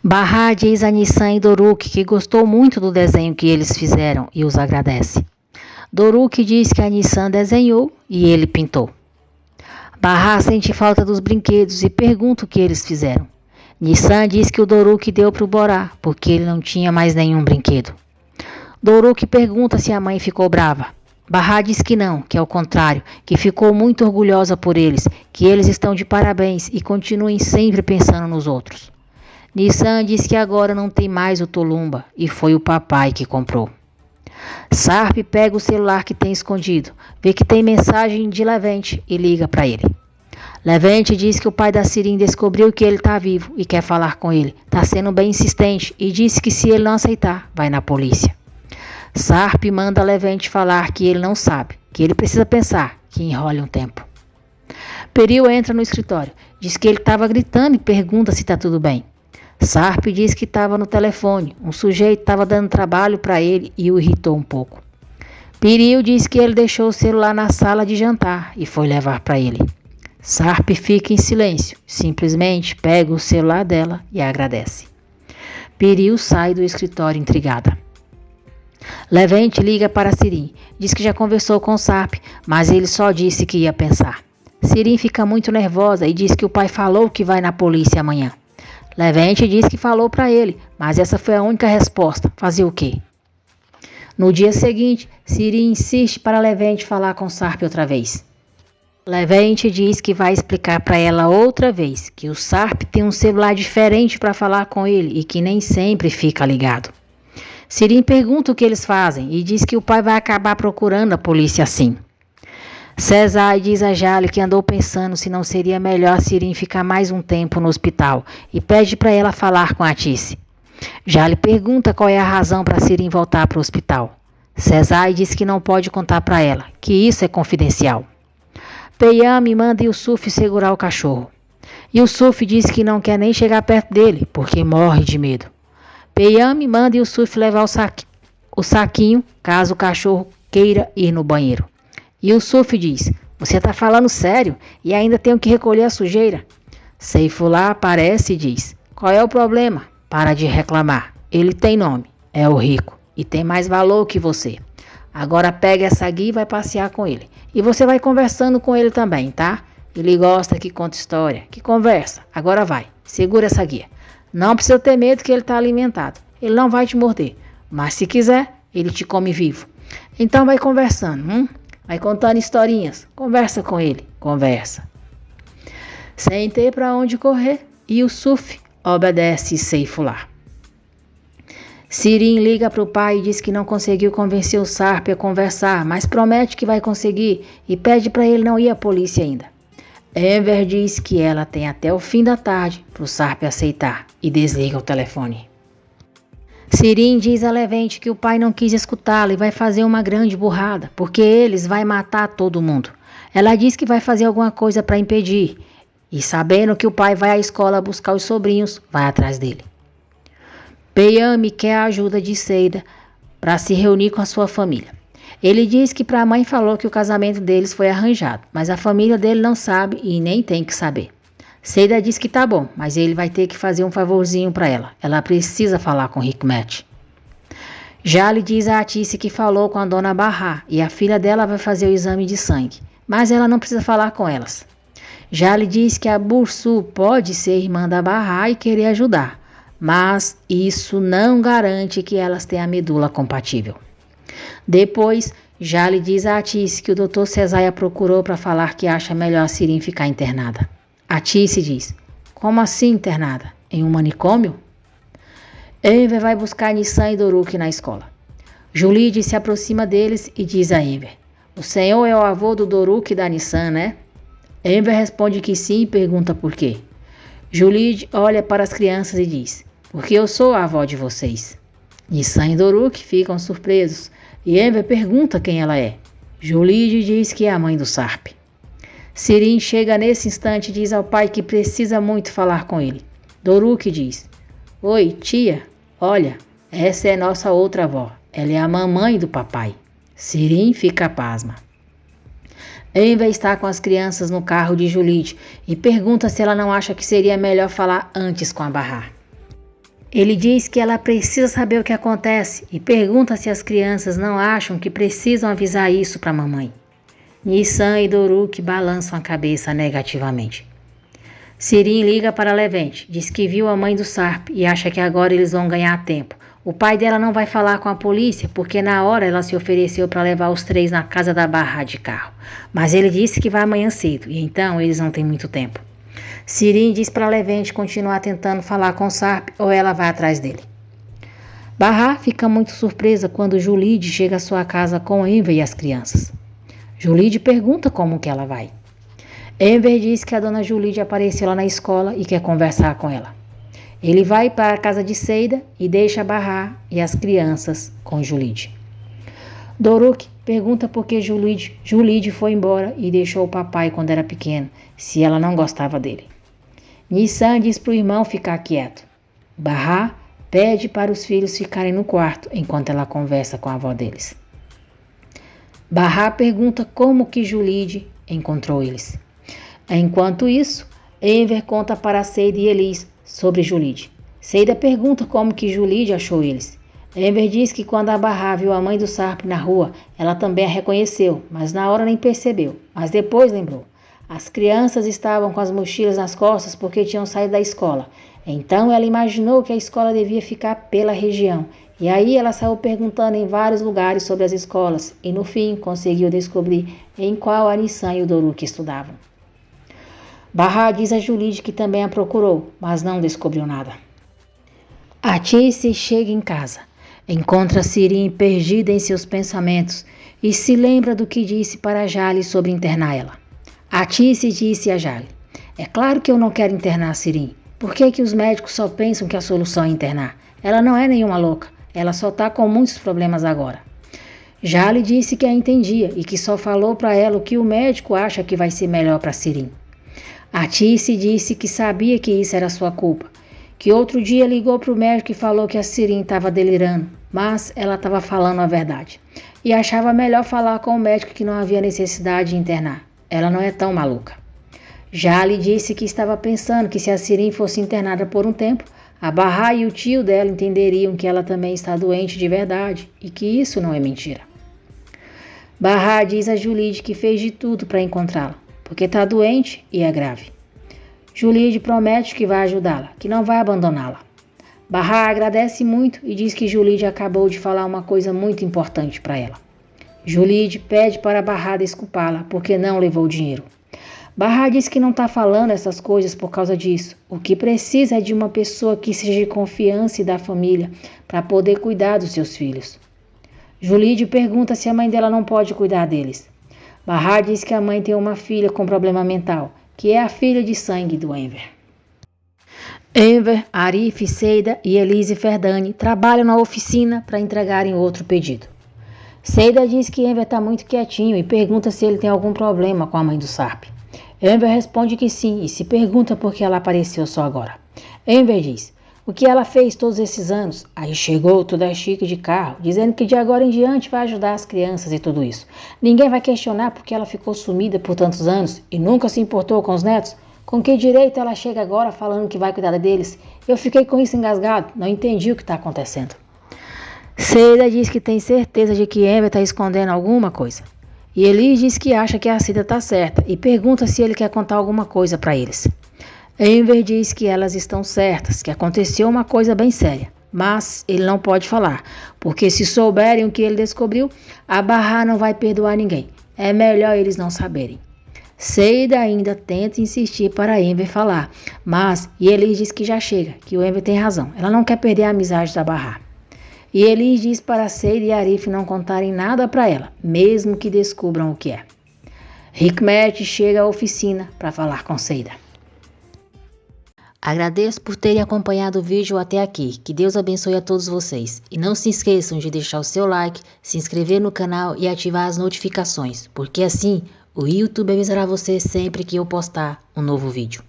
Bahá diz a Nissan e Doruk que gostou muito do desenho que eles fizeram e os agradece. Doruk diz que a Nissan desenhou e ele pintou. Bahá sente falta dos brinquedos e pergunta o que eles fizeram. Nissan diz que o Doruk deu para o Borá, porque ele não tinha mais nenhum brinquedo. Doruk pergunta se a mãe ficou brava. Bahá diz que não, que é o contrário, que ficou muito orgulhosa por eles, que eles estão de parabéns e continuem sempre pensando nos outros. Nissan diz que agora não tem mais o Tolumba e foi o papai que comprou. Sarp pega o celular que tem escondido, vê que tem mensagem de Levente e liga para ele. Levente diz que o pai da Sirin descobriu que ele está vivo e quer falar com ele. Está sendo bem insistente e disse que se ele não aceitar, vai na polícia. Sarp manda Levente falar que ele não sabe, que ele precisa pensar, que enrole um tempo. Peril entra no escritório, diz que ele estava gritando e pergunta se está tudo bem. Sarp diz que estava no telefone, um sujeito estava dando trabalho para ele e o irritou um pouco. Peril diz que ele deixou o celular na sala de jantar e foi levar para ele. Sarp fica em silêncio, simplesmente pega o celular dela e agradece. Peril sai do escritório intrigada. Levente liga para Sirin, diz que já conversou com Sarp, mas ele só disse que ia pensar. Sirin fica muito nervosa e diz que o pai falou que vai na polícia amanhã. Levente diz que falou para ele, mas essa foi a única resposta. Fazer o quê? No dia seguinte, Sirin insiste para Levente falar com Sarp outra vez. Levente diz que vai explicar para ela outra vez que o Sarp tem um celular diferente para falar com ele e que nem sempre fica ligado. Sirin pergunta o que eles fazem e diz que o pai vai acabar procurando a polícia assim. César diz a Jale que andou pensando se não seria melhor Sirin ficar mais um tempo no hospital e pede para ela falar com a Tice. Jale pergunta qual é a razão para Sirin voltar para o hospital. César diz que não pode contar para ela, que isso é confidencial. Peyami manda Yusuf segurar o cachorro. Yusuf diz que não quer nem chegar perto dele, porque morre de medo. Peyami manda Yusuf levar o saquinho, caso o cachorro queira ir no banheiro. Yusuf diz, você está falando sério e ainda tenho que recolher a sujeira? Seifullah aparece e diz, qual é o problema? Para de reclamar, ele tem nome, é o rico e tem mais valor que você. Agora pega essa guia e vai passear com ele. E você vai conversando com ele também, tá? Ele gosta que conta história, que conversa. Agora vai, segura essa guia. Não precisa ter medo que ele está alimentado. Ele não vai te morder, mas se quiser, ele te come vivo. Então vai conversando, Vai contando historinhas, conversa com ele, conversa. Sem ter para onde correr, Yusuf obedece Seifullah. Sirin liga para o pai e diz que não conseguiu convencer o Sarp a conversar, mas promete que vai conseguir e pede para ele não ir à polícia ainda. Enver diz que ela tem até o fim da tarde para o Sarp aceitar e desliga o telefone. Sirin diz a Levente que o pai não quis escutá-la e vai fazer uma grande burrada, porque eles vão matar todo mundo. Ela diz que vai fazer alguma coisa para impedir, e sabendo que o pai vai à escola buscar os sobrinhos, vai atrás dele. Peyami quer a ajuda de Seida para se reunir com a sua família. Ele diz que para a mãe falou que o casamento deles foi arranjado, mas a família dele não sabe e nem tem que saber. Seida diz que tá bom, mas ele vai ter que fazer um favorzinho para ela. Ela precisa falar com Hikmet. Jale diz a Atice que falou com a dona Bahá e a filha dela vai fazer o exame de sangue, mas ela não precisa falar com elas. Jale diz que a Bursu pode ser irmã da Bahá e querer ajudar, mas isso não garante que elas tenham a medula compatível. Depois, Jale diz a Atice que o Dr. Cesaia procurou para falar que acha melhor a Sirin ficar internada. Atice diz, como assim internada? Em um manicômio? Enver vai buscar Nissan e Doruk na escola. Julide se aproxima deles e diz a Enver, o senhor é o avô do Doruk e da Nissan, né? Enver responde que sim e pergunta por quê. Julide olha para as crianças e diz, porque eu sou a avó de vocês. Nissan e Doruk ficam surpresos e Enver pergunta quem ela é. Julide diz que é a mãe do Sarp. Sirin chega nesse instante e diz ao pai que precisa muito falar com ele. Doruk diz, oi tia, olha, essa é nossa outra avó, ela é a mamãe do papai. Sirin fica pasma. Enver está com as crianças no carro de Julide e pergunta se ela não acha que seria melhor falar antes com a Bahá. Ele diz que ela precisa saber o que acontece e pergunta se as crianças não acham que precisam avisar isso para a mamãe. Nissan e Doruk balançam a cabeça negativamente. Sirin liga para Levente, diz que viu a mãe do Sarp e acha que agora eles vão ganhar tempo. O pai dela não vai falar com a polícia porque na hora ela se ofereceu para levar os três na casa da Barra de carro. Mas ele disse que vai amanhã cedo e então eles não têm muito tempo. Sirin diz para Levente continuar tentando falar com Sarp ou ela vai atrás dele. Barra fica muito surpresa quando Julide chega à sua casa com Enver e as crianças. Julide pergunta como que ela vai. Enver diz que a dona Julide apareceu lá na escola e quer conversar com ela. Ele vai para a casa de Seida e deixa Barra e as crianças com Julide. Doruk pergunta por que Julide foi embora e deixou o papai quando era pequeno, se ela não gostava dele. Nissan diz para o irmão ficar quieto. Barra pede para os filhos ficarem no quarto enquanto ela conversa com a avó deles. Barra pergunta como que Julide encontrou eles. Enquanto isso, Enver conta para Seida e Elis sobre Julide. Seida pergunta como que Julide achou eles. Enver diz que quando a Barra viu a mãe do Sarp na rua, ela também a reconheceu, mas na hora nem percebeu. Mas depois lembrou. As crianças estavam com as mochilas nas costas porque tinham saído da escola. Então ela imaginou que a escola devia ficar pela região. E aí ela saiu perguntando em vários lugares sobre as escolas e no fim conseguiu descobrir em qual a Nissan e o Doruk estudavam. Barra diz a Julide que também a procurou, mas não descobriu nada. Atice chega em casa, encontra Sirin perdida em seus pensamentos e se lembra do que disse para Jale sobre internar ela. Atice disse a Jale: é claro que eu não quero internar Sirin. Por que os médicos só pensam que a solução é internar? Ela não é nenhuma louca, ela só está com muitos problemas agora. Jale disse que a entendia e que só falou para ela o que o médico acha que vai ser melhor para Sirin. Atice disse que sabia que isso era sua culpa, que outro dia ligou para o médico e falou que a Sirin estava delirando, mas ela estava falando a verdade. E achava melhor falar com o médico que não havia necessidade de internar. Ela não é tão maluca. Jale disse que estava pensando que se a Sirin fosse internada por um tempo, a Barra e o tio dela entenderiam que ela também está doente de verdade e que isso não é mentira. Barra diz a Julide que fez de tudo para encontrá-la, porque está doente e é grave. Julide promete que vai ajudá-la, que não vai abandoná-la. Barra agradece muito e diz que Julide acabou de falar uma coisa muito importante para ela. Julide pede para Barra desculpá-la porque não levou dinheiro. Barra diz que não está falando essas coisas por causa disso. O que precisa é de uma pessoa que seja de confiança e da família para poder cuidar dos seus filhos. Julide pergunta se a mãe dela não pode cuidar deles. Barra diz que a mãe tem uma filha com problema mental, que é a filha de sangue do Enver. Enver, Arif, Seida e Elise Ferdani trabalham na oficina para entregarem outro pedido. Seida diz que Enver está muito quietinho e pergunta se ele tem algum problema com a mãe do Sarp. Enver responde que sim e se pergunta por que ela apareceu só agora. Enver diz o que ela fez todos esses anos. Aí chegou toda chique de carro, dizendo que de agora em diante vai ajudar as crianças e tudo isso. Ninguém vai questionar porque ela ficou sumida por tantos anos e nunca se importou com os netos. Com que direito ela chega agora falando que vai cuidar deles? Eu fiquei com isso engasgado, não entendi o que está acontecendo. Seida diz que tem certeza de que Enver está escondendo alguma coisa. E Elis diz que acha que a Seida está certa e pergunta se ele quer contar alguma coisa para eles. Enver diz que elas estão certas, que aconteceu uma coisa bem séria, mas ele não pode falar, porque se souberem o que ele descobriu, a Barra não vai perdoar ninguém. É melhor eles não saberem. Seida ainda tenta insistir para Enver falar, mas Elis diz que já chega, que o Enver tem razão. Ela não quer perder a amizade da Barra. E Elis diz para Seida e Arif não contarem nada para ela, mesmo que descubram o que é. Hikmet chega à oficina para falar com Seida. Agradeço por terem acompanhado o vídeo até aqui. Que Deus abençoe a todos vocês. E não se esqueçam de deixar o seu like, se inscrever no canal e ativar as notificações, porque assim o YouTube avisará você sempre que eu postar um novo vídeo.